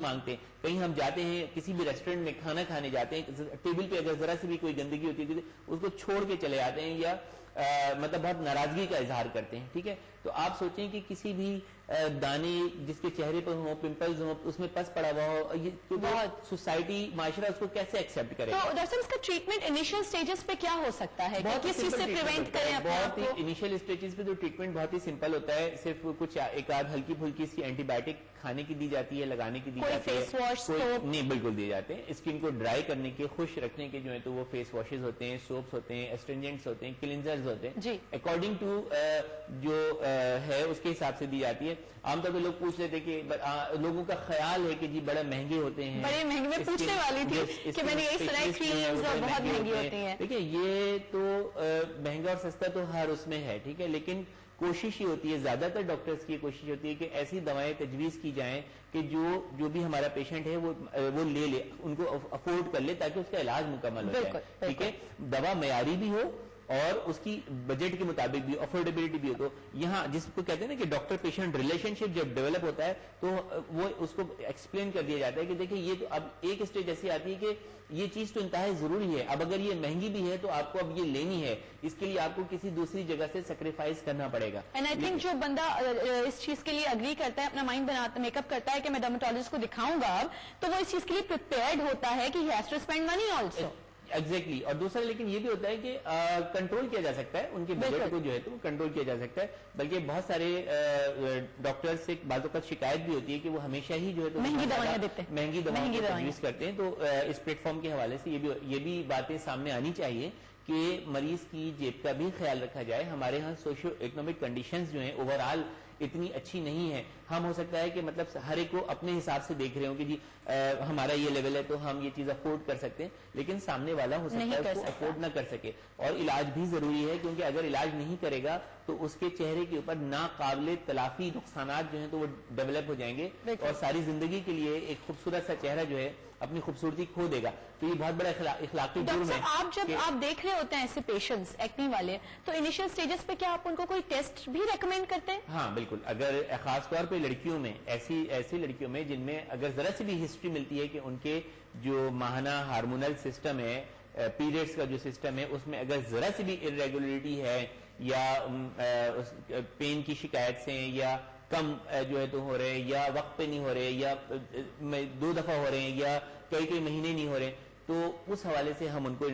مانگتے ہیں. کہیں ہم جاتے ہیں کسی بھی ریسٹورینٹ میں کھانا کھانے جاتے ہیں, ٹیبل پہ اگر ذرا سی بھی کوئی گندگی ہوتی ہے اس کو چھوڑ کے چلے آتے ہیں یا مطلب بہت ناراضگی کا اظہار کرتے ہیں. ٹھیک ہے, تو آپ سوچیں کہ کسی بھی دانے جس کے چہرے پر ہوں, پمپلز ہوں, اس میں پس پڑا ہوا ہو, یہ سوسائٹی معاشرہ اس کو کیسے ایکسپٹ کرے. تو ڈاکٹر صاحب اس کا ٹریٹمنٹ انیشیل سٹیجز پہ کیا ہو سکتا ہے, کس چیز سے پریونٹ کریں اپنے آپ کو؟ بہت ہی انیشیل اسٹیجز پہ تو ٹریٹمنٹ بہت ہی سمپل ہوتا ہے. صرف کچھ ایک آدھ ہلکی پھلکی سی اینٹی بایوٹک کھانے کی دی جاتی ہے, لگانے کی دی جاتی ہے. فیس واش نہیں, بالکل دیے جاتے ہیں. اسکن کو ڈرائی کرنے کے, خوش رکھنے کے جو ہے تو وہ فیس واشز ہوتے ہیں, سوپس ہوتے ہیں, اسٹرینجنٹس ہوتے ہیں, کلینزرز ہوتے ہیں. جی, اکارڈنگ ٹو جو ہے اس کے حساب سے دی جاتی ہے. عام طور پہ لوگ پوچھ لیتے کہ لوگوں کا خیال ہے کہ جی بڑے مہنگے ہوتے ہیں, بڑے مہنگے. میں پوچھنے والی تھی کہ میں نے یہی سنا ہے کریمز بہت مہنگی ہوتی ہیں. دیکھیں یہ تو مہنگا اور سستا تو ہر اس میں ہے, ٹھیک ہے, لیکن کوشش یہ ہوتی ہے, زیادہ تر ڈاکٹرز کی کوشش ہوتی ہے کہ ایسی دوائیں تجویز کی جائیں کہ جو بھی ہمارا پیشنٹ ہے وہ لے, ان کو افورڈ کر لے تاکہ اس کا علاج مکمل ہو جائے. ٹھیک ہے, دوا معیاری بھی ہو اور اس کی بجٹ کے مطابق بھی, افورڈیبلٹی بھی ہو. تو یہاں جس کو کہتے ہیں نا کہ ڈاکٹر پیشنٹ ریلیشن شپ جب ڈیولپ ہوتا ہے تو وہ اس کو ایکسپلین کر دیا جاتا ہے کہ دیکھیں یہ تو اب ایک اسٹیج ایسی آتی ہے کہ یہ چیز تو انتہائی ضروری ہے, اب اگر یہ مہنگی بھی ہے تو آپ کو اب یہ لینی ہے, اس کے لیے آپ کو کسی دوسری جگہ سے سیکریفائز کرنا پڑے گا. اینڈ آئی تھنک جو بندہ اس چیز کے لیے اگری کرتا ہے, اپنا مائنڈ بناتا, میک اپ کرتا ہے کہ میں ڈرماٹولوجسٹ کو دکھاؤں گا اب, تو وہ اس چیز کے لیے پریپیئرڈ ہوتا ہے کہ he has to spend money also. Exactly. اور دوسرا لیکن یہ بھی ہوتا ہے کہ کنٹرول کیا جا سکتا ہے, ان کے بجٹ کو جو ہے تو کنٹرول کیا جا سکتا ہے. بلکہ بہت سارے ڈاکٹر سے بعض اوقات شکایت بھی ہوتی ہے کہ وہ ہمیشہ ہی جو ہے تو مہنگی دوائیں دیتے ہیں, مہنگی دوائیں یوز کرتے ہیں. تو اس پلیٹ فارم کے حوالے سے یہ بھی باتیں سامنے آنی چاہیے کہ مریض کی جیب کا بھی خیال رکھا جائے. ہمارے ہاں سوشو اکنامک کنڈیشنز جو ہیں اوور آل اتنی اچھی نہیں ہے. ہم ہو سکتا ہے کہ مطلب ہر ایک کو اپنے حساب سے دیکھ رہے ہوں کہ جی ہمارا یہ لیول ہے تو ہم یہ چیز افورڈ کر سکتے ہیں, لیکن سامنے والا ہو سکتا ہے اس کو افورڈ نہ کر سکے. اور علاج بھی ضروری ہے, کیونکہ اگر علاج نہیں کرے گا تو اس کے چہرے کے اوپر ناقابل تلافی نقصانات جو ہیں تو وہ ڈیولپ ہو جائیں گے اور ساری زندگی کے لیے ایک خوبصورت سا چہرہ جو ہے اپنی خوبصورتی کھو دے گا. تو یہ بہت بڑا اخلاقی جرم ہے. آپ جب آپ دیکھ رہے ہوتے ہیں ایسے پیشنٹس ایکنی والے, تو انیشیل سٹیجز پہ کیا آپ ان کو کوئی ٹیسٹ بھی ریکمینڈ کرتے ہیں؟ ہاں بالکل. اگر خاص طور پہ لڑکیوں میں, ایسی لڑکیوں میں جن میں اگر ذرا سی بھی ہسٹری ملتی ہے کہ ان کے جو ماہانہ ہارمونل سسٹم ہے, پیریڈز کا جو سسٹم ہے, اس میں اگر ذرا سی بھی ارریگولرٹی ہے یا پین کی شکایت سے یا کم جو ہے تو ہو رہے ہیں یا وقت پہ نہیں ہو رہے یا 2 دفعہ ہو رہے ہیں یا کئی مہینے نہیں ہو رہے, تو اس حوالے سے ہم ان کو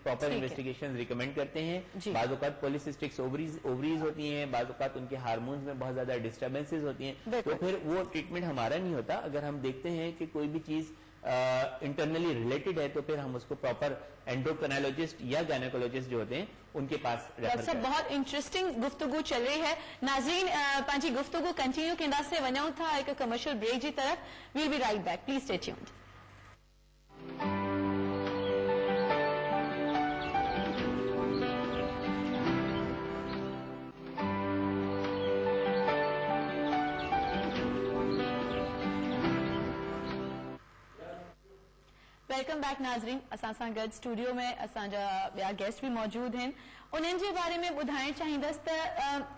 پراپر انویسٹیگیشن ریکمینڈ کرتے ہیں. بعض اوقات پولیسسٹکس اووریز ہوتی ہیں, بعض اوقات ان کے ہارمونز میں بہت زیادہ ڈسٹربنسز ہوتی ہیں, تو پھر وہ ٹریٹمنٹ ہمارا نہیں ہوتا. اگر ہم دیکھتے ہیں کہ کوئی بھی چیز انٹرنلی ریلیٹڈ ہے تو پھر ہم اس کو پراپر اینڈوکرینالوجسٹ یا گائنیکولوجسٹ جو ہوتے ہیں ان کے پاس ریفر کرتے ہیں. بہت انٹرسٹنگ گفتگو چل رہی ہے. ناظرین پانچی گفتگو کنٹینیو کے انداز سے ونیو تھا ایک کمرشل بریک جی طرف. We'll be right back, please stay tuned. Welcome back ناظرین. اساں سان گڈ اسٹوڈیو میں اساں جا گیسٹ بھی موجود ہیں. انہن کے بارے میں بدھائیں چاہیندس تے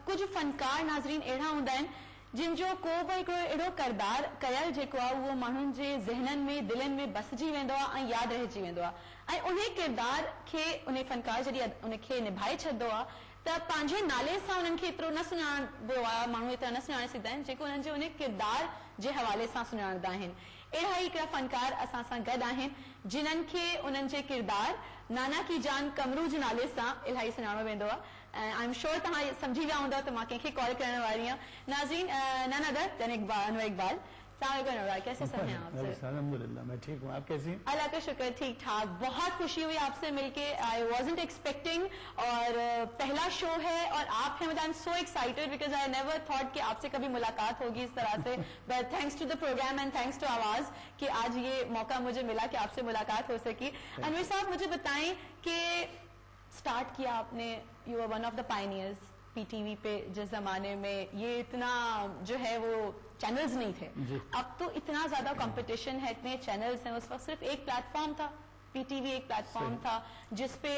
کچھ فنکار ناظرین اڑا ہوندہ ہیں جن جو کو بھائی کوئی اڑو کردار کयल जेको आहे वो माण्हुनि जे ज़हननि में दिलनि में बसिजी वेंदो आहे ऐं यादि रहिजी वेंदो आहे. ऐं उन किरदार खे उन फनकार जॾहिं उनखे निभाए छॾंदो आहे त पंहिंजे नाले सां उन्हनि खे एतिरो न सुञाणबो आहे, माण्हू एतिरा न सुञाणे सघंदा आहिनि जेको उन्हनि जे उन किरदार जे हवाले सां सुञाणंदा आहिनि. अहिड़ा ई हिकिड़ा फनकार असां सां गॾु आहिनि जिन्हनि खे उन्हनि जे किरदार नाना की जान कमरू जे नाले सां इलाही सुञाणो वेंदो आहे. आई एम श्योर तव्हां सम्झी विया हूंदव त मां कंहिंखे कॉल करण वारी आहियां. नाज़रीन नाना दर अनवर इकबाल, کیسے سب ہیں آپ سے؟ الحمدللہ میں ٹھیک ہوں, آپ کیسی ہیں؟ اللہ کا شکر, ٹھیک ٹھاک. بہت خوشی ہوئی آپ سے مل کے. آئی وازنٹ ایکسپیکٹنگ, اور پہلا شو ہے اور آپ ہیں. I am so excited because I never thought کہ آپ سے کبھی ملاقات ہوگی اس طرح سے. But thanks to the programme and thanks to Aawaz کہ آج یہ موقع مجھے ملا کہ آپ سے ملاقات ہو سکی. انور صاحب مجھے بتائیں کہ اسٹارٹ کیا آپ نے, you are one of the pioneers P T V پہ, جس زمانے میں یہ اتنا جو ہے وہ چینلز نہیں تھے. اب تو اتنا زیادہ کمپٹیشن ہے, اتنے چینلز ہیں. اس وقت صرف ایک پلیٹ فارم تھا, پی ٹی وی ایک پلیٹ فارم تھا جس پہ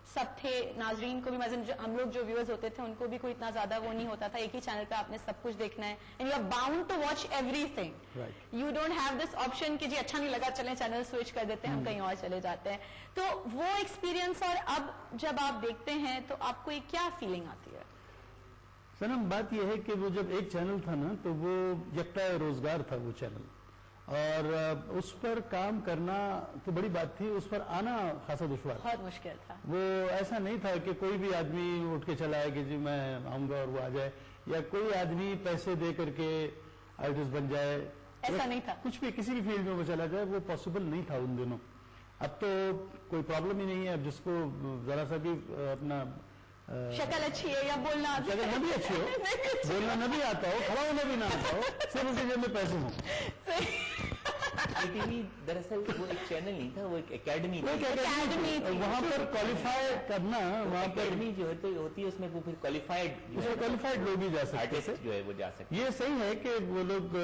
सब थे, नाजरीन को भी मज़े, हम लोग जो व्यूअर्स होते थे उनको भी कोई इतना ज्यादा वो नहीं होता था, एक ही चैनल पे आपने सब कुछ देखना है, and you are bound to watch everything, you don't have this option कि जी अच्छा नहीं लगा चलें चैनल स्विच कर देते हैं, हम कहीं और चले जाते हैं। तो वो एक्सपीरियंस, और अब जब आप देखते हैं तो आपको एक क्या फीलिंग आती है? सनम, बात यह है कि वो जब एक चैनल था ना, तो वो यकता रोजगार था वो चैनल, और उस पर काम करना तो बड़ी बात थी, उस पर आना खासा दुश्वार, बहुत मुश्किल था। वो ऐसा नहीं था कि कोई भी आदमी उठ के चला है कि जी मैं आऊंगा और वो आ जाए, या कोई आदमी पैसे दे करके आर्टिस्ट बन जाए, ऐसा नहीं था। कुछ भी किसी भी फील्ड में वो चला जाए, वो पॉसिबल नहीं था उन दिनों। अब तो कोई प्रॉब्लम ही नहीं है, अब जिसको जरा सा भी अपना शक्ल अच्छी है या बोलना शक्ल न भी अच्छी हो, बोलना न भी आता हो, खड़ा होना भी ना आता हो, सिर्फ उसके जेब में पैसे हों। पीटीवी दरअसल वो एक चैनल नहीं था, वो एक एकेडमी थी। वहाँ पर क्वालिफाई करना, वहाँ पर एकेडमी जो होती है उसमें वो फिर क्वालिफाइड लोग ही जा सकते थे, जो है वो जा सकते। ये सही है कि वो लोग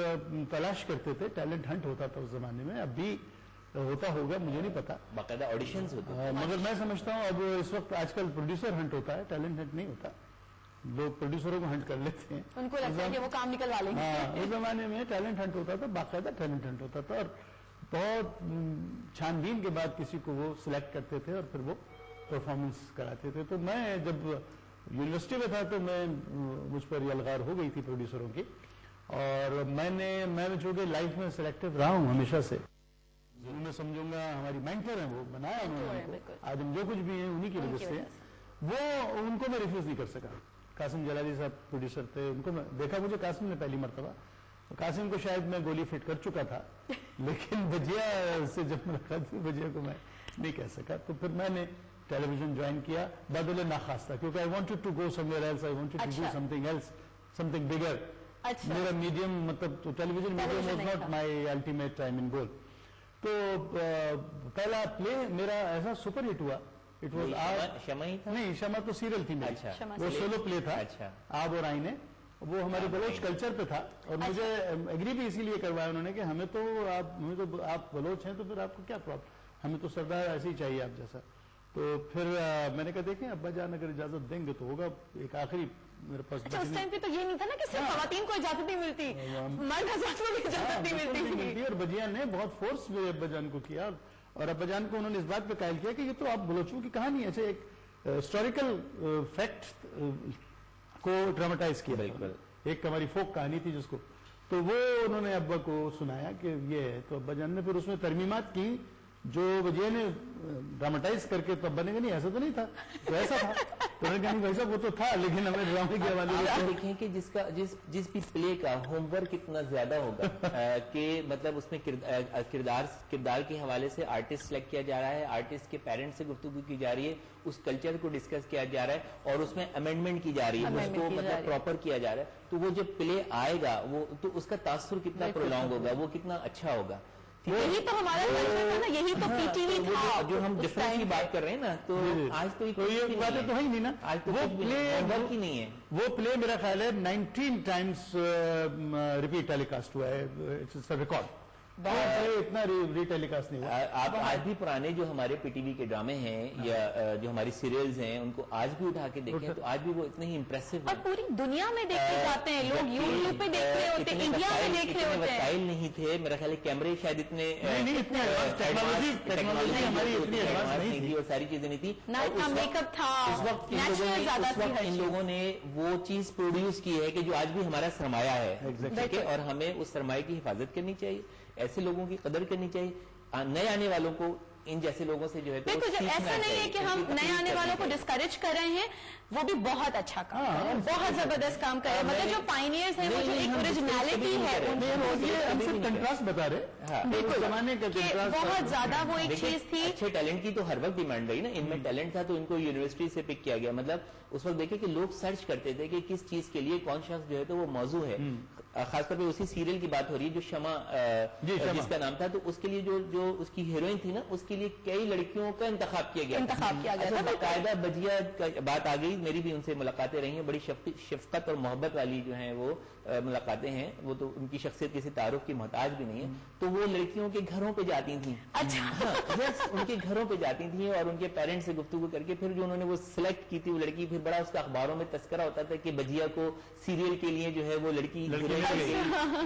तलाश करते थे, टैलेंट हंट होता था उस जमाने में, अब भी होता होगा मुझे नहीं पता, बाकायदा ऑडिशंस होते थे। मगर मैं समझता हूँ अब इस वक्त आजकल प्रोड्यूसर हंट होता है, टैलेंट हंट नहीं होता, लोग प्रोड्यूसरों को हंट कर लेते हैं, उनको लगता है कि वो काम निकलवा लेंगे। हाँ, उस जमाने में टैलेंट हंट होता था, बाकायदा टैलेंट हंट होता था, और बहुत छानबीन के बाद किसी को वो सिलेक्ट करते थे और फिर वो परफॉर्मेंस कराते थे। तो मैं जब यूनिवर्सिटी में था तो मुझ पर यलगार हो गई थी प्रोड्यूसरों की, और मैं चूंकि लाइफ में सिलेक्टिव रहा हूँ हमेशा से, मैं समझूंगा हमारी मेंटर है, वो बनाया उन्होंने, आज हम जो कुछ भी हैं उन्हीं की वजह से, वो उनको मैं रिफ्यूज नहीं कर सका। कासिम जलाली साहब प्रोड्यूसर थे, उनको मैं देखा, मुझे कासिम ने पहली मरतबा, कासिम को शायद मैं गोली फिट कर चुका था, लेकिन बजिया से जब मुलाकात हुई, बजिया को मैं नहीं कह सका। तो फिर मैंने टेलीविजन ज्वाइन किया बदले नाखास्ता, क्योंकि I wanted to go somewhere else, I wanted to do something else, something bigger. मेरा मीडियम मतलब television medium was not my ultimate time in goal. तो पहला प्ले मेरा ऐसा सुपर हिट हुआ, इट वाज शमा ही था? नहीं, शमा तो सीरियल थी मेरी, अच्छा, वो सोलो प्ले था। अच्छा। आप और आईने, वो हमारे बलोच कल्चर पे था, और मुझे एग्री भी इसीलिए करवाया उन्होंने कि हमें तो आप बलोच हैं तो फिर आपको क्या प्रॉब्लम, हमें तो सरदार ऐसे ही चाहिए आप जैसा। तो फिर मैंने कहा देखें अब्बा जान अगर इजाजत देंगे तो होगा, एक आखिरी मेरे पास। अच्छा, उस टाइम पे तो ये नहीं था ना कि सिर्फ खवातीन को इजाजत नहीं मिलती, मर्द हज़रात को भी इजाजत नहीं मिलती। और बजिया ने बहुत फोर्स में अब्बाजान को किया, और अब्बाजान को उन्होंने इस बात पे कायल किया कि ये तो आप बलोचों की कहानी ऐसे एक हिस्टोरिकल फैक्ट को ड्रामेटाइज किया, बिल्कुल एक हमारी फोक कहानी थी जिसको, तो वो उन्होंने अब्बा को सुनाया कि ये है। तो अब्बाजान ने फिर उसमें तरमीमात की जो बजिया ने ड्रामेटाइज करके, तो अब्बा ने कहा नहीं ऐसा तो नहीं था, तो ऐसा था, तो उन्होंने कहा नहीं भाई साहब वो तो था, लेकिन हमें ड्रामे के हवाले से आप देखें कि जिस भी प्ले का होमवर्क इतना ज्यादा होगा कि मतलब उसमें किरदार के हवाले से आर्टिस्ट सिलेक्ट किया जा रहा है, आर्टिस्ट के पेरेंट्स से गुफ्तगू की जा रही है, उस कल्चर को डिस्कस किया जा रहा है, और उसमें अमेंडमेंट की जा रही है, उसको मतलब प्रॉपर किया जा रहा है, तो वो जब प्ले आएगा वो तो उसका तासुर कितना प्रोलॉन्ग होगा, वो कितना अच्छा होगा। यही तो हमारा कल्चर था ना, यही तो पीटीवी था। जो हम डिफरेंस की बात कर रहे हैं ना, तो आज तो ये बातें तो है ही नहीं ना, आज तो वो प्ले वर्क ही नहीं है। वो प्ले मेरा ख्याल है 19 टाइम्स रिपीट टेलीकास्ट हुआ है, इट्स अ रिकॉर्ड, इतना रीटेलीकास्ट नहीं हुआ। आप आज भी पुराने जो हमारे पीटीवी के ड्रामे हैं या जो हमारी सीरियल्स हैं उनको आज भी उठा के देखें तो आज भी वो इतने ही इंप्रेसिव और पूरी दुनिया में देखे जाते हैं लोग, यूट्यूब पे देख रहे होते हैं, इंडिया में देख रहे होते हैं। वसाइल नहीं थे, मेरा ख्याल है कैमरे शायद इतने टेक्नोलॉजी हमारी इतनी एडवांस नहीं थी, वो सारी चीजें नहीं थी, ना इतना मेकअप था, नेचुरल ज्यादा थी। इन लोगों ने वो चीज प्रोड्यूस की है कि जो आज भी हमारा सरमाया है, और हमें उस सरमाए की हिफाजत करनी चाहिए, ऐसे लोगों की कदर करनी चाहिए, नए आने वालों को इन जैसे लोगों से जो है बिल्कुल, ऐसा नहीं है कि हम नए आने वालों को डिस्करेज कर रहे हैं, वो भी बहुत अच्छा काम कर रहे हैं, बहुत जबरदस्त काम कर रहे हैं, मतलब जो पायनियर्स हैं, वो जो एक ओरिजिनलिटी है उनसे कंट्रास्ट बता रहे, बिल्कुल जमाने का कंट्रास्ट बहुत ज्यादा वो एक चीज थी। अच्छे टैलेंट की तो हर वक्त डिमांड रही ना, इनमें टैलेंट था तो इनको यूनिवर्सिटी से पिक किया गया, मतलब उस वक्त देखे कि लोग सर्च करते थे कि किस चीज के लिए कौन शख्स जो है तो वो मौजू है। खासतौर पे उसी सीरियल की बात हो रही है जो शमा जिसका नाम था, तो उसके लिए जो उसकी हीरोइन थी ना, उसके लिए कई लड़कियों का इंतखाब किया गया था। बाकायदा बजिया बात आ गई, मेरी भी उनसे मुलाकातें रही हैं, बड़ी शफकत और मोहब्बत वाली जो है वो ملاقاتیں ہیں وہ تو ان کی شخصیت کسی تعارف کی محتاج بھی نہیں ہے, تو وہ لڑکیوں کے گھروں پہ جاتی تھیں. اچھا ان کے گھروں پہ جاتی تھیں اور ان کے پیرنٹس سے گفتگو کر کے پھر جو انہوں نے وہ سلیکٹ کی تھی وہ لڑکی, پھر بڑا اس کا اخباروں میں تذکرہ ہوتا تھا کہ بجیا کو سیریل کے لیے جو ہے وہ لڑکی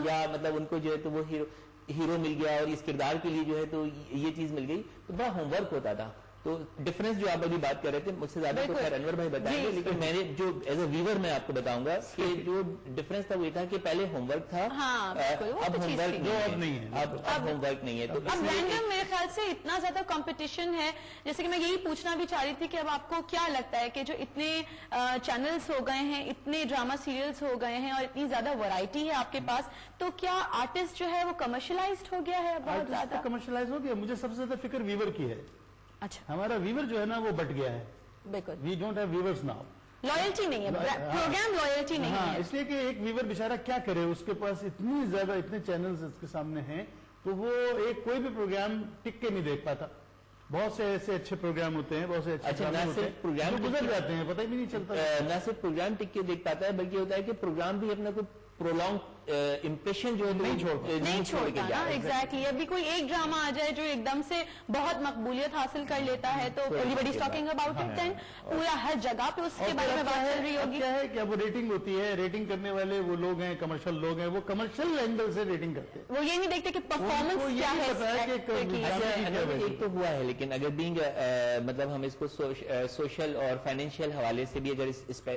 یا مطلب ان کو جو ہے تو وہ ہیرو مل گیا اور اس کردار کے لیے جو ہے تو یہ چیز مل گئی, تو بڑا ہوم ورک ہوتا تھا. تو ڈفرنس جو آپ ابھی بات کر رہے تھے مجھ سے زیادہ تو خیر انور بھائی بتائیں گے, لیکن میں نے جو ایز اے ویور میں آپ کو بتاؤں گا کہ جو ڈفرنس تھا وہ یہ تھا کہ پہلے ہوم ورک تھا, اب ہوم ورک نہیں ہے, اب ہوم ورک نہیں ہے. تو اب رینڈم میرے خیال سے اتنا زیادہ کمپٹیشن ہے, جیسے کہ میں یہی پوچھنا بھی چاہ رہی تھی کہ اب آپ کو کیا لگتا ہے کہ جو اتنے چینلز ہو گئے ہیں, اتنے ڈراما سیریلز ہو گئے ہیں اور اتنی زیادہ ورائٹی ہے آپ کے پاس, تو کیا آرٹسٹ جو ہے وہ کمرشلائزڈ ہو گیا ہے؟ بہت زیادہ کمرشلائز ہو گیا. مجھے سب سے زیادہ فکر ویور کی ہے. اچھا, ہمارا ویور جو ہے نا وہ بٹ گیا ہے. بالکل, we don't have viewers now. Loyalty نہیں ہے, پروگرام لائلٹی نہیں ہے. اس لیے کہ ایک ویور بیچارہ کیا کرے, اس کے پاس اتنی زیادہ اتنے چینلز اس کے سامنے ہیں, تو وہ ایک کوئی بھی پروگرام ٹک کے نہیں دیکھ پاتا. بہت سے ایسے اچھے پروگرام ہوتے ہیں, بہت سے اچھے پروگرام گزر جاتے ہیں, پتہ ہی بھی نہیں چلتا. نہ صرف پروگرام ٹک کے دیکھ پاتا ہے بلکہ ہوتا ہے کہ پروگرام بھی اپنا کوئی پرولونگ امپریشن جو ہے نہیں چھوڑتا نا. ایگزیکٹلی, ابھی کوئی ایک ڈراما آ جائے جو ایک دم سے بہت مقبولیت حاصل کر لیتا ہے تو everybody is talking about it, then پورا ہر جگہ پہ اس کے بارے میں بات چل رہی ہوگی. کیا ہے کہ اب وہ ریٹنگ ہوتی ہے, ریٹنگ کرنے والے وہ لوگ ہیں, کمرشل لوگ ہیں, وہ کمرشل اینگل سے ریٹنگ کرتے ہیں, وہ یہ نہیں دیکھتے کہ پرفارمنس کیا ہے. ایک تو ہوا ہے, لیکن اگر بینگ مطلب ہم اس کو سوشل اور فائنینشیل حوالے سے بھی اگر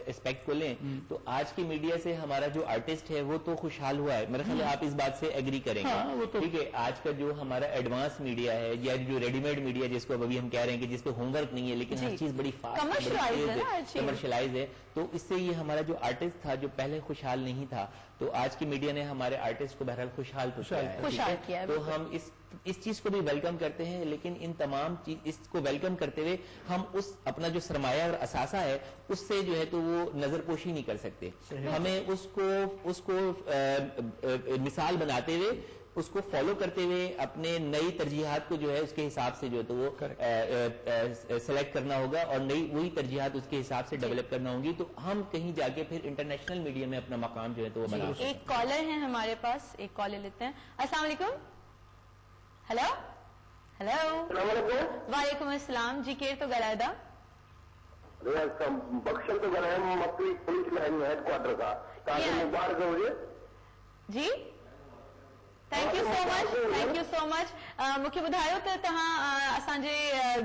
اسپیکٹ کو لیں تو آج کی میڈیا سے ہمارا جو آرٹسٹ ہے وہ تو خوشحال ہوا ہے. میرا خیال ہے آپ اس بات سے ایگری کریں گے. ٹھیک ہے, آج کا جو ہمارا ایڈوانس میڈیا ہے یا جو ریڈی میڈ میڈیا جس کو ابھی ہم کہہ رہے ہیں کہ جس پہ ہوم ورک نہیں ہے لیکن ہر چیز بڑی فاسٹ کمرشلائز ہے, تو اس سے یہ ہمارا جو آرٹسٹ تھا جو پہلے خوشحال نہیں تھا, تو آج کی میڈیا نے ہمارے آرٹسٹ کو بہرحال خوشحال کیا ہے. تو ہم اس چیز کو بھی ویلکم کرتے ہیں, لیکن ان تمام اس کو ویلکم کرتے ہوئے ہم اس اپنا جو سرمایہ اور اثاثہ ہے اس سے جو ہے تو وہ نظر پوشی نہیں کر سکتے. ہمیں اس کو مثال بناتے ہوئے, اس کو فالو کرتے ہوئے اپنے نئی ترجیحات کو جو ہے اس کے حساب سے جو ہے تو وہ سلیکٹ کرنا ہوگا اور نئی وہی ترجیحات اس کے حساب سے ڈیولپ کرنا ہوگی, تو ہم کہیں جا کے پھر انٹرنیشنل میڈیا میں اپنا مقام جو ہے تو وہ بنا. ایک کالر ہے ہمارے پاس, ایک کالر لیتے ہیں. السلام علیکم. ہیلو ہیلو, وعلیکم السلام. جی کیر تو گلائدہ بخشن تو گلا ہے مکئی پولیس لائن ہیڈ کوارٹر کا, تاکہ مبارک ہو جائے. جی thank you so much, thank you so much. मूंखे ॿुधायो त तव्हां असांजे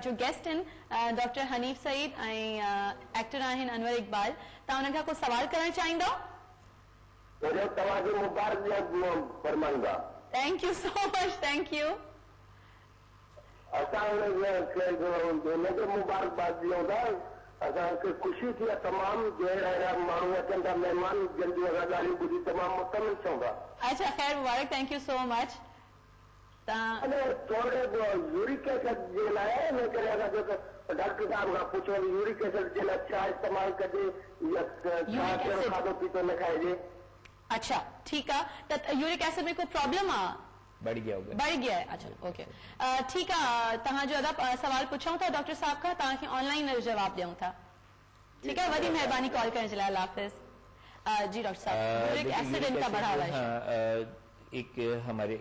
जो गेस्ट आहिनि डॉक्टर हनीफ सईद ऐं एक्टर आहिनि अनवर इकबाल, तव्हां हुननि खां को सवाल करणु चाहींदव? तव्हांखे मुबारक फरमाईंदा. Thank you so much, thank you. असां हुनखे मुबारकबाद ॾियूं था. असांखे ख़ुशी थी आहे तमामु, जो अहिड़ा माण्हू अचनि था महिमान जल्दी असां ॻाल्हियूं ॿुधी तमामु मुतमिल थियूं था. अच्छा ख़ैर मुबारक, थैंक यू सो मच. थोरे यूरिक एसिड जे लाइ इन करे असांजो डॉक्टर साहिब खां पुछो यूरिक एसिड जे लाइ छा इस्तेमालु कजे या छा कहिड़ो खाधो पीतो न खाइजे. अच्छा ठीकु आहे. त यूरिक एसिड में को प्रॉब्लम आहे? बढ़ गया है. अच्छा ओके ठीक है. तव्हां जो अदा सवाल पुछूं था डॉक्टर साहब खां, तव्हांखे ऑनलाइन जवाब ॾियूं था. ठीक है, वॾी महिरबानी कॉल करण जे लाइ. अल्लाह हाफ़िज़. जी डॉक्टर साहब, यूरिक एसिड इनका बढ़ा हुआ है. एक हमारे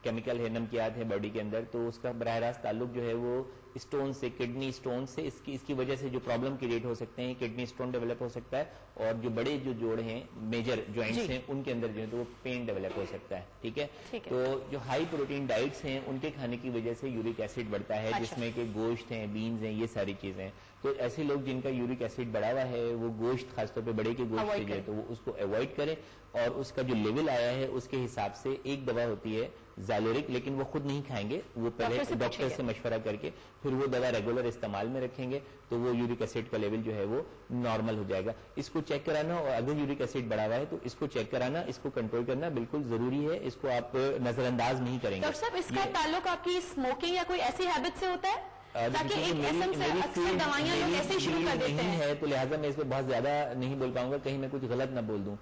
केमिकल है, नमकियात है बॉडी के अंदर, तो उसका बराह रास्त ताल्लुक जो है वो स्टोन से, किडनी स्टोन से, इसकी वजह से जो प्रॉब्लम क्रिएट हो सकते हैं, किडनी स्टोन डेवलप हो सकता है, और जो बड़े जो जोड़ हैं, मेजर जॉइंट्स हैं, उनके अंदर जो है तो वो पेन डेवलप हो सकता है. ठीक है, तो जो हाई प्रोटीन डाइट्स हैं उनके खाने की वजह से यूरिक एसिड बढ़ता है. जिसमें कि गोश्त हैं, बीन्स हैं, ये सारी चीजें हैं. तो ऐसे लोग जिनका यूरिक एसिड बढ़ा हुआ है वो गोश्त, खासतौर पे बड़े के गोश्त से जो है तो वो उसको अवॉइड करें, और उसका जो लेवल आया है उसके हिसाब से एक दवा होती है ज़ैलोरिक, लेकिन वो खुद नहीं खाएंगे, वो पहले डॉक्टर से मशवरा करके फिर वो दवा रेगुलर इस्तेमाल में रखेंगे, तो वो यूरिक एसिड का लेवल जो है वो नॉर्मल हो जाएगा. इसको चेक कराना, और अगर यूरिक एसिड बढ़ा हुआ है तो इसको चेक कराना, इसको कंट्रोल करना बिल्कुल जरूरी है. इसको आप नजरअंदाज नहीं करेंगे. डॉक्टर साहब, इसका ताल्लुक आपकी स्मोकिंग या कोई ऐसी हैबिट से होता है? ताकि एक किस्म से अक्सर दवाइयां लोग ऐसे शुरू कर देते हैं, है, तो लिहाजा मैं इस पर बहुत ज्यादा नहीं बोल पाऊंगा, कहीं मैं कुछ गलत ना बोल दूं.